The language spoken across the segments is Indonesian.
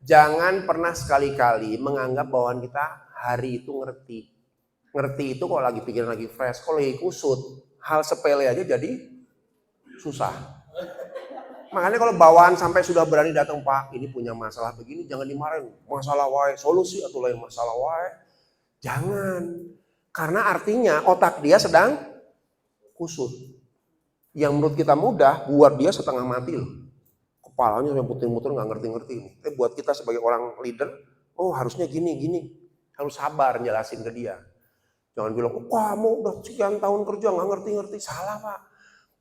Jangan pernah sekali-kali menganggap bawahan kita hari itu ngerti. Ngerti itu kalau lagi pikiran lagi fresh, kalau lagi kusut, hal sepele aja jadi susah. Makanya kalau bawaan sampai sudah berani datang, Pak, ini punya masalah begini, jangan dimarahin. Masalah wae, solusi atau lain masalah wae. Jangan. Karena artinya otak dia sedang kusut. Yang menurut kita mudah, buat dia setengah mati loh. Kepalanya yang muter-muter nggak ngerti-ngerti. Buat kita sebagai orang leader, oh harusnya gini. Harus sabar jelasin ke dia. Jangan bilang, oh kamu udah sekian tahun kerja nggak ngerti-ngerti. Salah, Pak.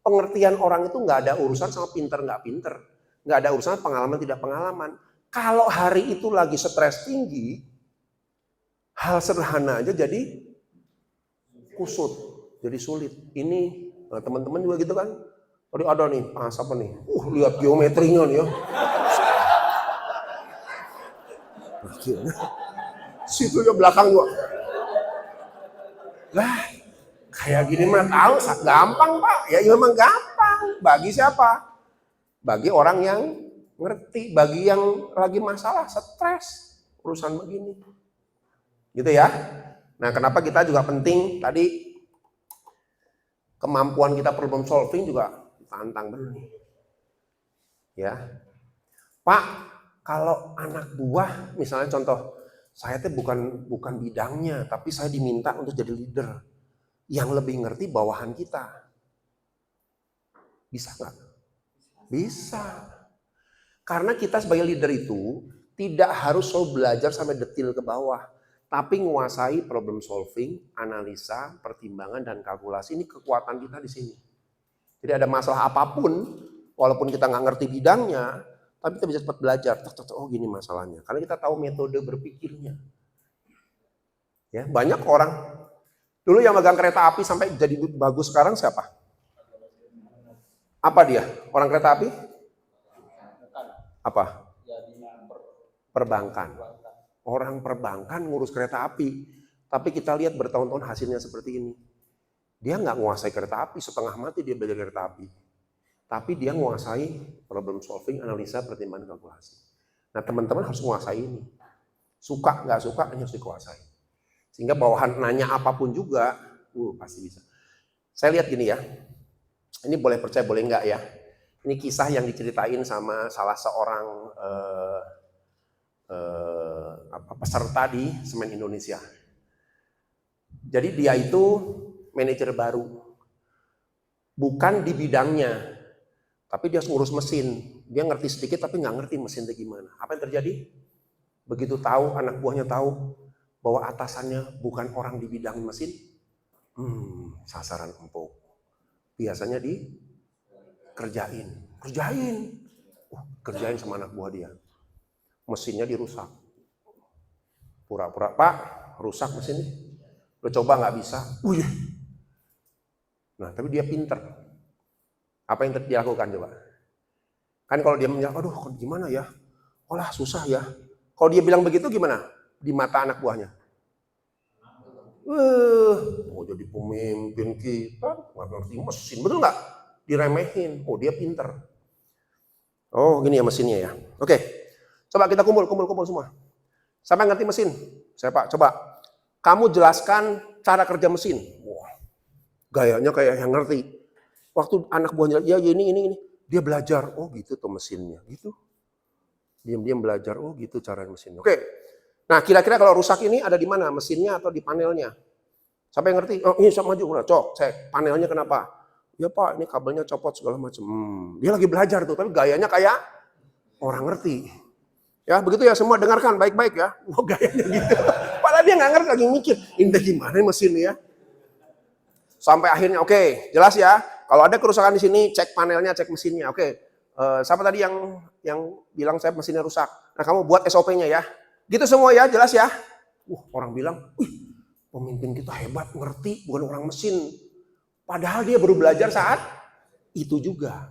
Pengertian orang itu nggak ada urusan sama pinter nggak pinter, nggak ada urusan pengalaman tidak pengalaman. Kalau hari itu lagi stres tinggi, hal sederhana aja jadi kusut, jadi sulit. Ini teman-teman juga gitu kan? Tadi ada nih, apa nih? Lihat geometrinya nih ya. Situ ya belakang gua. Lah, kayak gini mah tahu gampang Pak, ya memang gampang. Bagi siapa? Bagi orang yang ngerti, bagi yang lagi masalah, stres, urusan begini. Gitu ya. Nah kenapa kita juga penting tadi kemampuan kita problem solving juga tantang benar nih. Ya. Pak, kalau anak buah misalnya contoh, saya tuh bukan bidangnya, tapi saya diminta untuk jadi leader. Yang lebih ngerti bawahan kita. Bisa nggak? Bisa. Karena kita sebagai leader itu tidak harus selalu belajar sampai detil ke bawah. Tapi menguasai problem solving, analisa, pertimbangan, dan kalkulasi. Ini kekuatan kita di sini. Jadi ada masalah apapun, walaupun kita nggak ngerti bidangnya, tapi kita bisa cepat belajar. Oh gini masalahnya. Karena kita tahu metode berpikirnya. Ya, banyak orang. Dulu yang megang kereta api sampai jadi bagus sekarang siapa? Apa dia? Orang kereta api? Apa? Perbankan. Orang perbankan ngurus kereta api. Tapi kita lihat bertahun-tahun hasilnya seperti ini. Dia nggak menguasai kereta api, setengah mati dia belajar kereta api. Tapi dia menguasai problem solving, analisa, pertimbangan, kalkulasi. Nah teman-teman harus menguasai ini. Suka nggak suka hanya harus dikuasai. Sehingga bawahan nanya apapun juga, pasti bisa. Saya lihat gini ya, ini boleh percaya boleh enggak ya. Ini kisah yang diceritain sama salah seorang peserta di Semen Indonesia. Jadi dia itu manajer baru, bukan di bidangnya, tapi dia ngurus mesin. Dia ngerti sedikit tapi nggak ngerti mesinnya gimana. Apa yang terjadi? Begitu tahu, anak buahnya tahu bahwa atasannya bukan orang di bidang mesin, sasaran empuk. Biasanya kerjain sama anak buah dia. Mesinnya dirusak. Pura-pura, Pak, rusak mesinnya. Lo coba nggak bisa. Nah, tapi dia pinter. Apa yang dilakukan coba? Kan kalau dia menyangka, aduh gimana ya? Olah susah ya. Kalau dia bilang begitu gimana? Di mata anak buahnya. Mau jadi pemimpin kita, nggak ngerti mesin, betul nggak? Diremehin, dia pinter. Oh gini ya mesinnya ya. Oke, coba kita kumpul semua. Siapa yang ngerti mesin? Saya Pak, coba. Kamu jelaskan cara kerja mesin. Wah, gayanya kayak yang ngerti. Waktu anak buahnya, ya ini. Dia belajar, oh gitu tuh mesinnya, gitu. Diam-diam belajar, oh gitu cara mesinnya. Oke. Nah, kira-kira kalau rusak ini ada di mana? Mesinnya atau di panelnya? Siapa yang ngerti? Oh, ini sok maju, cok, cek panelnya kenapa? Ya Pak, ini kabelnya copot segala macam. Dia lagi belajar tuh, tapi gayanya kayak orang ngerti. Ya, begitu ya semua dengarkan baik-baik ya. Oh, gayanya gitu. Padahal dia nggak ngerti, lagi mikir, ini gimana mesin ya? Sampai akhirnya, oke, jelas ya. Kalau ada kerusakan di sini, cek panelnya, cek mesinnya. Oke, siapa tadi yang bilang saya mesinnya rusak? Nah, kamu buat SOP-nya ya. Gitu semua ya, jelas ya. Orang bilang, pemimpin kita hebat, ngerti, bukan orang mesin. Padahal dia baru belajar saat itu juga.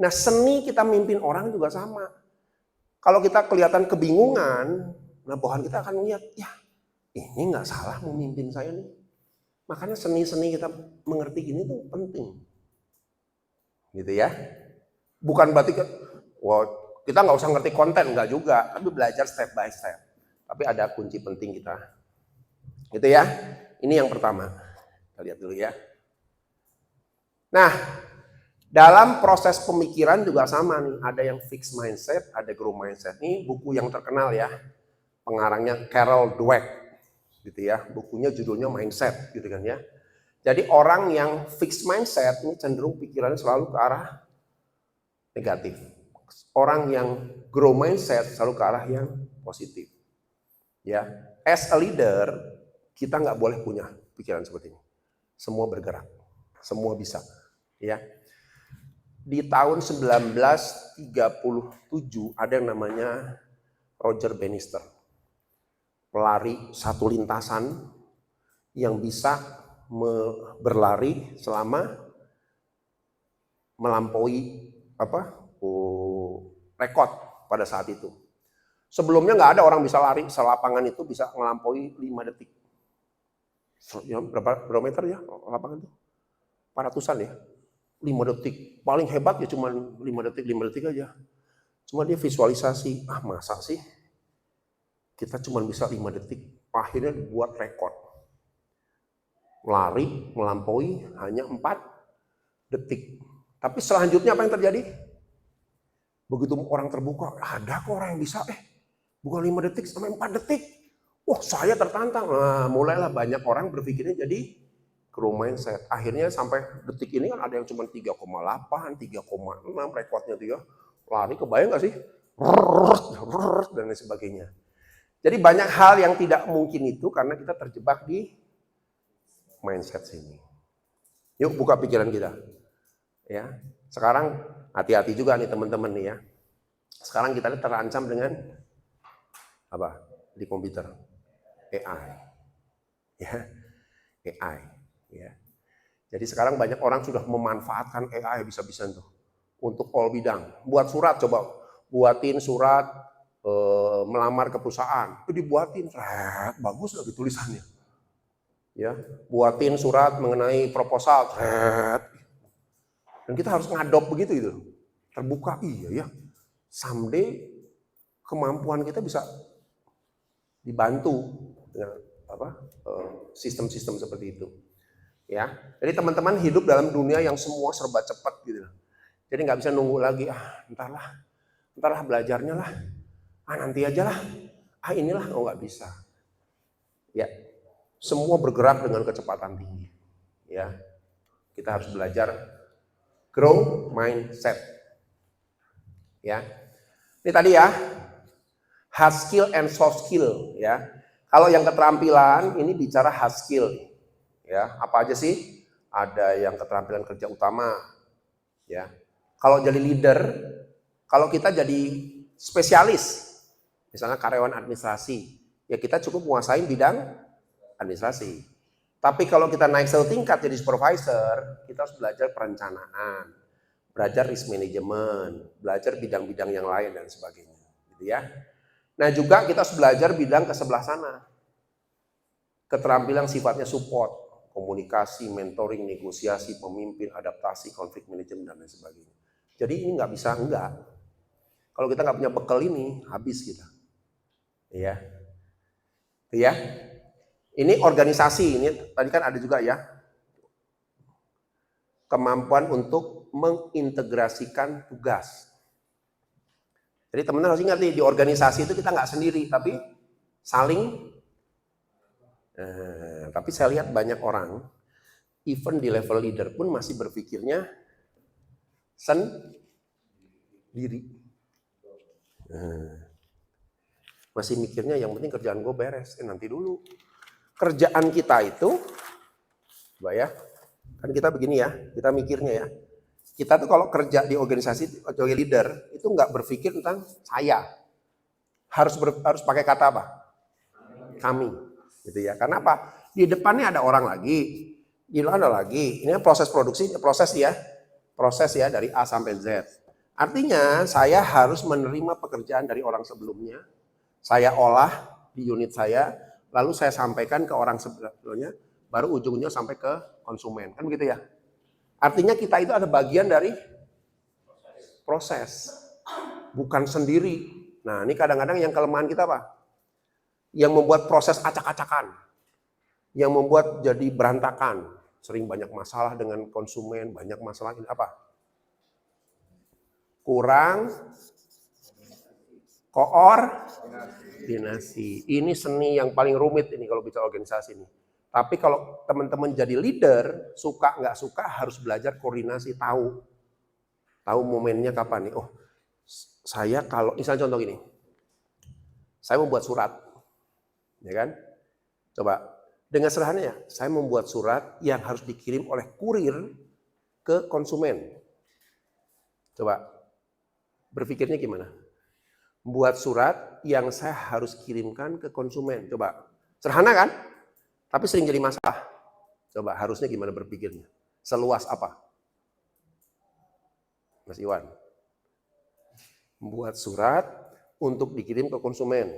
Nah, seni kita mimpin orang juga sama. Kalau kita kelihatan kebingungan, nah bawahan kita akan melihat, ya ini nggak salah memimpin saya nih. Makanya seni-seni kita mengerti gini tuh penting. Gitu ya. Bukan berarti Kita nggak usah ngerti konten, nggak juga, tapi belajar step by step. Tapi ada kunci penting kita. Gitu ya. Ini yang pertama. Kita lihat dulu ya. Nah, dalam proses pemikiran juga sama nih. Ada yang fixed mindset, ada growth mindset. Ini buku yang terkenal ya. Pengarangnya Carol Dweck. Gitu ya. Bukunya judulnya Mindset gitu kan ya. Jadi orang yang fixed mindset ini cenderung pikirannya selalu ke arah negatif. Orang yang grow mindset selalu ke arah yang positif. Ya, as a leader kita nggak boleh punya pikiran seperti ini. Semua bergerak, semua bisa. Ya, di tahun 1937 ada yang namanya Roger Bannister, pelari satu lintasan yang bisa berlari selama melampaui rekor pada saat itu. Sebelumnya nggak ada orang bisa lari selapangan itu bisa melampaui 5 detik. Ya, berapa meter ya lapangan itu? 400-an ya. 5 detik. Paling hebat ya cuma 5 detik aja. Cuma dia visualisasi, masa sih kita cuma bisa 5 detik. Akhirnya buat rekor. Lari melampaui hanya 4 detik. Tapi selanjutnya apa yang terjadi? Begitu orang terbuka, ada kok orang yang bisa, bukan 5 detik sampai 4 detik. Wah, saya tertantang. Nah, mulailah banyak orang berpikirnya jadi grow mindset. Akhirnya sampai detik ini kan ada yang cuma 3,8, 3,6 rekornya itu ya. Lari, kebayang gak sih? Dan lain sebagainya. Jadi banyak hal yang tidak mungkin itu karena kita terjebak di mindset sini. Yuk buka pikiran kita. Ya, sekarang hati-hati juga nih teman-teman nih ya. Sekarang kita terancam dengan apa? Di komputer. AI. Ya. AI, ya. Jadi sekarang banyak orang sudah memanfaatkan AI bisa-bisan tuh untuk all bidang. Buat surat coba, buatin surat melamar ke perusahaan. Itu dibuatin, bagus lagi tulisannya. Ya, buatin surat mengenai proposal, dan kita harus ngadop begitu itu. Terbuka, iya ya. Someday kemampuan kita bisa dibantu dengan sistem-sistem seperti itu. Ya, jadi teman-teman hidup dalam dunia yang semua serba cepat gitu. Jadi nggak bisa nunggu lagi, entarlah belajarnya lah, nanti aja lah, inilah, nggak bisa. Ya, semua bergerak dengan kecepatan tinggi. Ya, kita harus belajar grow mindset. Ya, ini tadi ya, hard skill and soft skill. Ya, kalau yang keterampilan ini bicara hard skill. Ya, apa aja sih? Ada yang keterampilan kerja utama. Ya, kalau jadi leader, kalau kita jadi spesialis, misalnya karyawan administrasi, ya kita cukup menguasai bidang administrasi. Tapi kalau kita naik satu tingkat jadi supervisor, kita harus belajar perencanaan, belajar risk management, belajar bidang-bidang yang lain dan sebagainya, gitu ya. Nah juga kita harus belajar bidang ke sebelah sana, keterampilan sifatnya support, komunikasi, mentoring, negosiasi, pemimpin, adaptasi, konflik manajemen dan lain sebagainya. Jadi ini nggak bisa enggak. Kalau kita nggak punya bekal ini, habis kita. Ya, ya. Ini organisasi, ini tadi kan ada juga ya. Kemampuan untuk mengintegrasikan tugas. Jadi teman-teman harus ingat nih, di organisasi itu kita nggak sendiri, tapi saling. Tapi saya lihat banyak orang, even di level leader pun masih berpikirnya sendiri. Masih mikirnya yang penting kerjaan gue beres, nanti dulu. Kerjaan kita itu, coba ya, kan kita begini ya, kita mikirnya ya. Kita tuh kalau kerja di organisasi sebagai leader itu nggak berpikir tentang saya, harus pakai kata apa? Kami, gitu ya. Karena apa? Di depannya ada orang lagi, di luar ada lagi. Ini proses produksi, proses ya dari A sampai Z. Artinya saya harus menerima pekerjaan dari orang sebelumnya, saya olah di unit saya, lalu saya sampaikan ke orang sebelumnya, baru ujungnya sampai ke konsumen, kan begitu ya. Artinya kita itu ada bagian dari proses. bukan sendiri. Nah, ini kadang-kadang yang kelemahan kita apa? Yang membuat proses acak-acakan, yang membuat jadi berantakan. Sering banyak masalah dengan konsumen, banyak masalah ini apa? Kurang koordinasi. Ini seni yang paling rumit ini kalau bicara organisasi ini. Tapi kalau teman-teman jadi leader, suka nggak suka harus belajar koordinasi, tahu momennya kapan nih. Oh, saya kalau misalnya contoh gini, saya membuat surat, ya kan? Coba dengan sederhananya, saya membuat surat yang harus dikirim oleh kurir ke konsumen. Coba berpikirnya gimana? Buat surat yang saya harus kirimkan ke konsumen. Coba sederhana kan? Tapi sering jadi masalah. Coba harusnya gimana berpikirnya? Seluas apa? Mas Iwan. Membuat surat untuk dikirim ke konsumen.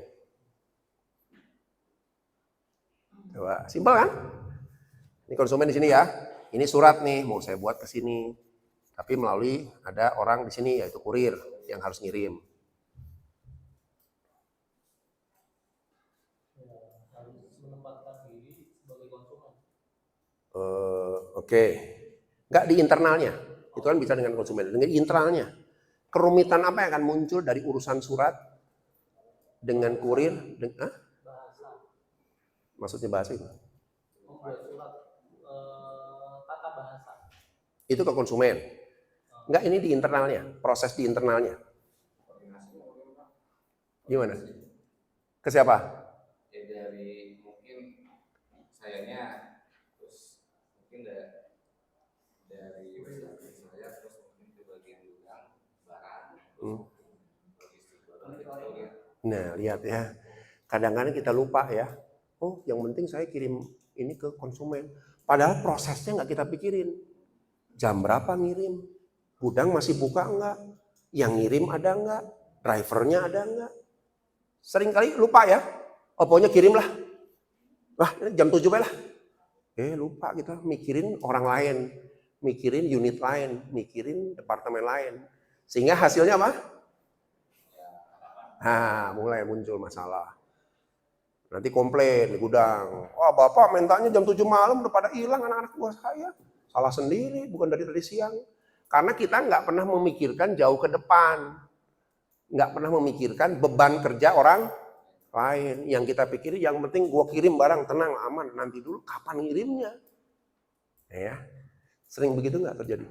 Coba, simpel kan? Ini konsumen di sini ya. Ini surat nih, mau saya buat ke sini. Tapi melalui ada orang di sini yaitu kurir yang harus ngirim. Oke. Nggak di internalnya. Itu kan bisa dengan konsumen. Dengan internalnya. Kerumitan apa yang akan muncul dari urusan surat dengan kurir? Bahasa. Maksudnya bahasa itu? Membuat surat tata bahasa. Itu ke konsumen. Enggak, ini di internalnya. Proses di internalnya. Gimana? Ke siapa? Ya dari mungkin sayanya. Nah, lihat ya. Kadang-kadang kita lupa ya. Oh, yang penting saya kirim ini ke konsumen. Padahal prosesnya nggak kita pikirin. Jam berapa ngirim? Gudang masih buka enggak? Yang ngirim ada enggak? Drivernya ada enggak? Seringkali lupa ya. Oh, pokoknya kirim lah. Wah, jam 7 lah. Lupa kita mikirin orang lain. Mikirin unit lain. Mikirin departemen lain. Sehingga hasilnya apa? Nah, mulai muncul masalah. Nanti komplain di gudang. Wah, Bapak mintanya jam 7 malam udah pada hilang anak-anak buah saya. Salah sendiri, bukan dari tadi siang. Karena kita nggak pernah memikirkan jauh ke depan. Nggak pernah memikirkan beban kerja orang lain. Yang kita pikirin yang penting gua kirim barang, tenang, aman. Nanti dulu kapan ngirimnya. Ya, sering begitu nggak terjadi?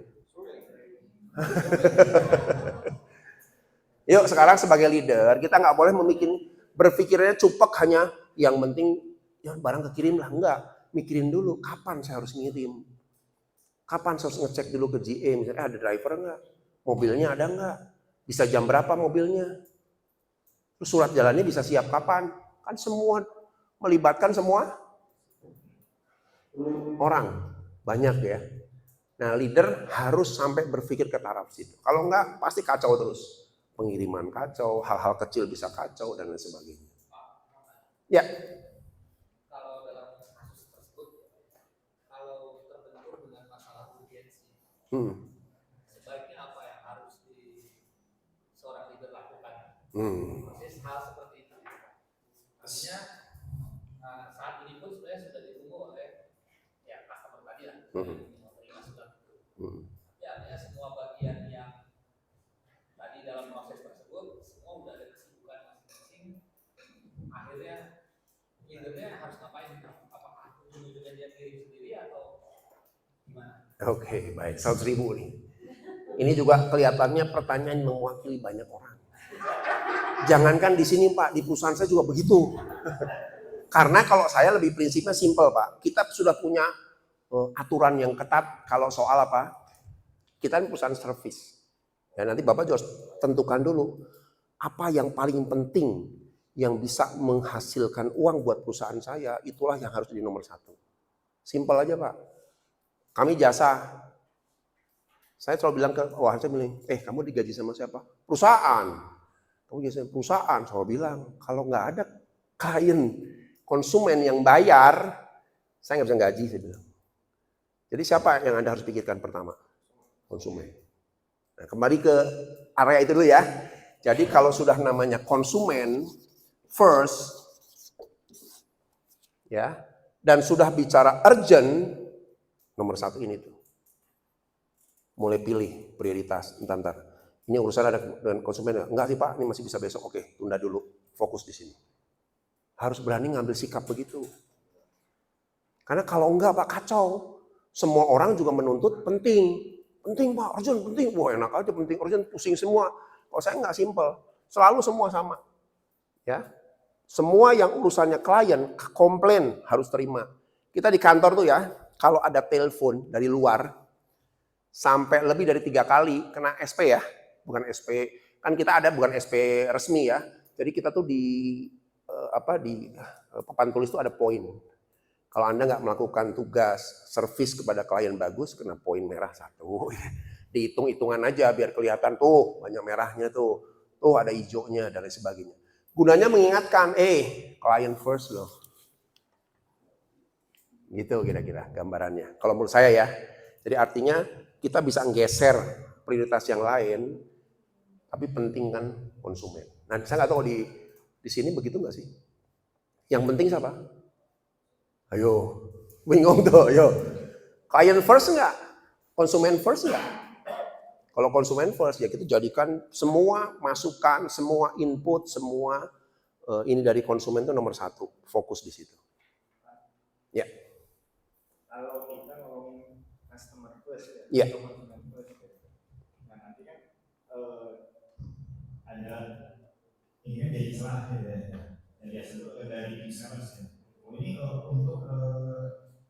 Yuk sekarang sebagai leader, kita nggak boleh berpikirnya cupek hanya yang penting ya barang kekirim lah. Enggak, mikirin dulu kapan saya harus ngirim. Kapan saya harus ngecek dulu ke GA, misalnya ada driver enggak? Mobilnya ada enggak? Bisa jam berapa mobilnya? Terus surat jalannya bisa siap kapan? Kan semua melibatkan semua orang. Banyak ya. Nah leader harus sampai berpikir ke taraf situ. Kalau enggak pasti kacau terus. Pengiriman kacau, hal-hal kecil bisa kacau dan lain sebagainya. Ya. Kalau dalam kasus tersebut, kalau terbentur dengan masalah urgensi, sebaiknya apa yang harus seorang leader lakukan? Persis hal seperti itu. Artinya saat ini pun sebenarnya sudah ditunggu oleh ya customer tadi lah, menerima surat itu. Ya, artinya semua bagian yang tadi dalam proses tersebut semua udah ada kesibukan masing-masing. Akhirnya leadernya harus ngapain? Apakah ujung-ujungnya dia kirim sendiri atau gimana? Oke, baik. 100.000 nih. Ini juga kelihatannya pertanyaan mewakili banyak orang. Jangankan di sini Pak, di perusahaan saya juga begitu. Karena kalau saya lebih prinsipnya simpel Pak. Kita sudah punya aturan yang ketat kalau soal apa? Kita ini perusahaan service. Ya, nanti Bapak juga harus tentukan dulu apa yang paling penting yang bisa menghasilkan uang buat perusahaan saya, itulah yang harus jadi nomor 1. Simpel aja Pak. Kami jasa. Saya selalu bilang ke saya bilang, kamu digaji sama siapa? Perusahaan. Kamu digaji sama perusahaan. Saya bilang, kalau nggak ada klien konsumen yang bayar, saya nggak bisa gaji, saya bilang. Jadi siapa yang Anda harus pikirkan pertama? Konsumen. Nah, kembali ke area itu dulu ya. Jadi kalau sudah namanya konsumen first, ya, dan sudah bicara urgent, nomor 1 ini tuh. Mulai pilih prioritas, entar. Ini urusan ada dengan konsumen, enggak sih Pak, ini masih bisa besok, oke, tunda dulu, fokus di sini. Harus berani ngambil sikap begitu. Karena kalau enggak Pak, kacau. Semua orang juga menuntut penting Pak, urgent, penting. Wah enak aja penting, urgent, pusing semua. Kalau saya enggak simple, selalu semua sama. Ya, semua yang urusannya klien, komplain harus terima. Kita di kantor tuh ya, kalau ada telepon dari luar, sampai lebih dari 3 kali kena SP ya, bukan SP, kan kita ada bukan SP resmi ya. Jadi kita tuh di papan tulis tuh ada poin. Kalau Anda nggak melakukan tugas servis kepada klien bagus, kena poin merah 1. Dihitung-hitungan aja biar kelihatan tuh banyak merahnya tuh ada hijaunya dan lain sebagainya. Gunanya mengingatkan, client first loh. Gitu kira-kira gambarannya. Kalau menurut saya ya. Jadi artinya kita bisa nggeser prioritas yang lain, tapi penting kan konsumen. Nah, saya nggak tahu di sini begitu nggak sih? Yang penting siapa? Ayo, bingung tuh, ayo. Client first nggak? Konsumen first nggak? Kalau konsumen first ya kita jadikan semua masukan, semua input, semua ini dari konsumen itu nomor 1, fokus di situ. Ya. Kalau kita ngomongin customer first ya. Nah nanti kan ada ini kan jadi salah ya. Jadi hasil dari e-commerce ya. Oh ini untuk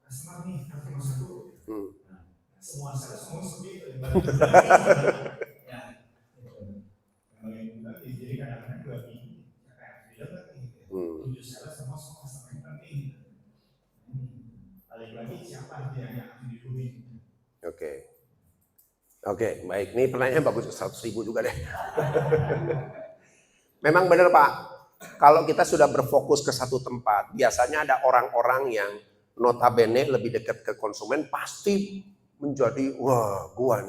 customer nih nomor 1. Nah, semua seperti itu. Ya. Jadi kadang-kadang juga kayak bilang kan tujuh salah semua customer yang penting. Lagi siapa yang akan dihubungi? Oke, baik. Ini pertanyaan bagus, 100.000 juga deh. Memang benar Pak, kalau kita sudah berfokus ke satu tempat, biasanya ada orang-orang yang notabene lebih dekat ke konsumen, pasti menjadi, wah gua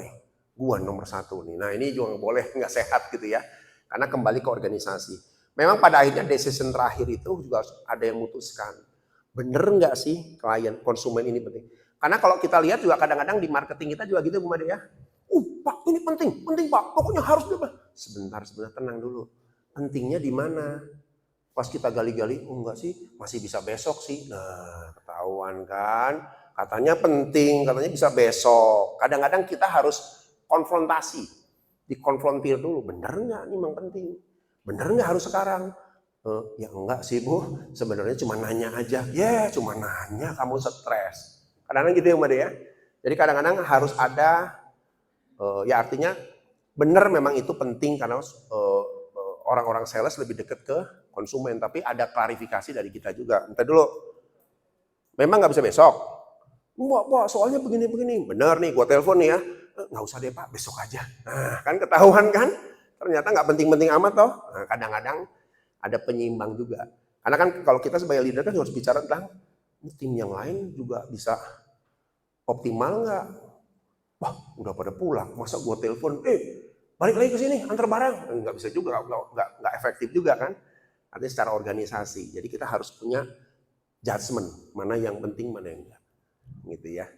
nomor 1 nih. Nah ini juga boleh, nggak sehat gitu ya. Karena kembali ke organisasi. Memang pada akhirnya decision terakhir itu juga ada yang memutuskan. Bener nggak sih klien konsumen ini penting? Karena kalau kita lihat juga kadang-kadang di marketing kita juga gitu Bu Made ya. Pak ini penting Pak, pokoknya harus dia. Sebentar, tenang dulu. Pentingnya di mana? Pas kita gali-gali, enggak sih, masih bisa besok sih. Nah, ketahuan kan? Katanya penting, katanya bisa besok. Kadang-kadang kita harus konfrontasi. Dikonfrontir dulu, bener nggak ini memang penting? Bener nggak harus sekarang? Ya enggak sih Bu, sebenarnya cuma nanya aja. Cuma nanya, kamu stres. Kadang-kadang gitu ya Mbak ya. Jadi kadang-kadang harus ada, ya artinya benar memang itu penting karena orang-orang sales lebih dekat ke konsumen. Tapi ada klarifikasi dari kita juga. Bentar dulu, memang nggak bisa besok? Pak, soalnya begini-begini. Benar nih, gua telepon nih ya. Nggak usah deh Pak, besok aja. Nah kan ketahuan kan? Ternyata nggak penting-penting amat toh. Nah, kadang-kadang ada penyeimbang juga. Karena kan kalau kita sebagai leader kan harus bicara tentang tim yang lain juga bisa optimal nggak? Wah, udah pada pulang, masa gua telepon, balik lagi ke sini, antar barang. Nggak bisa juga, nggak efektif juga kan? Artinya secara organisasi. Jadi kita harus punya judgement, mana yang penting, mana yang enggak. Gitu ya.